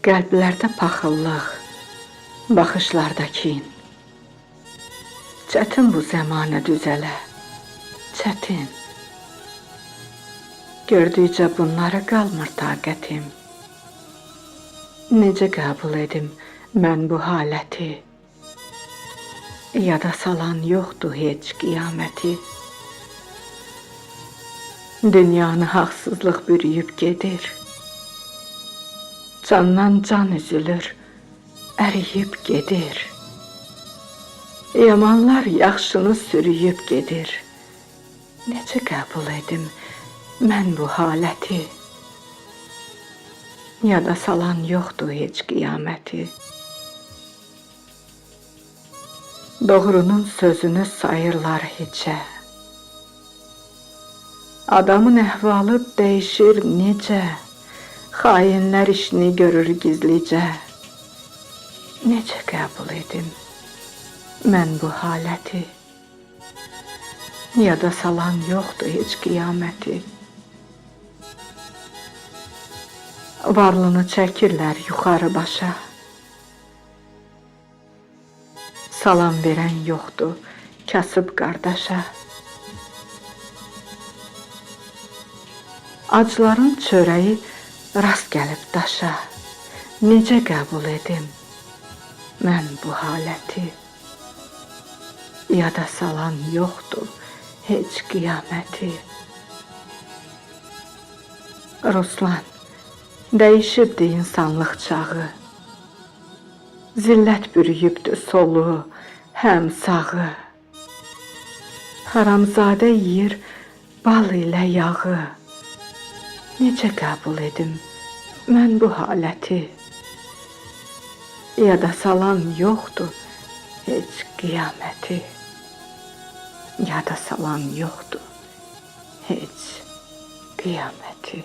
Qəlblərdə paxıllıq, baxışlarda kin. Çətin bu zəmanə düzələ, çətin. Gördükcə bunlara qalmır taqətim. Necə qəbul edim mən bu haləti? Yada salan yoxdur heç qiyaməti. Dünyanı haqsızlıq bürüyüb gedir. Candan can üzülür, əriyib gedir. Yamanlar yaxşını sürüyüb gedir. Necə qəbul edim mən bu haləti? Yada salan yoxdur heç qiyaməti. Doğrunun sözünü sayırlar heçə. Adamın əhvalı dəyişir necə, xainlər işini görür gizlicə. Necə qəbul edim mən bu haləti? Yada salan yoxdur heç qiyaməti. Varlını çəkirlər yuxarı başa. Salam verən yoxdur kasıb qardaşa. Acların çörəyi rast gəlib daşa. Necə qəbul edim mən bu haləti? Yada salan yoxdur heç qiyaməti. Ruslan, dəyişibdi insanlıq çağı. Zillət bürüyübdü soluğu, həm sağı. Haramzadə yeyir bal ilə yağı. Necə qəbul edim mən bu haləti? Yada salan yoxdur heç qiyaməti. Yada salan yoxdur heç qiyaməti.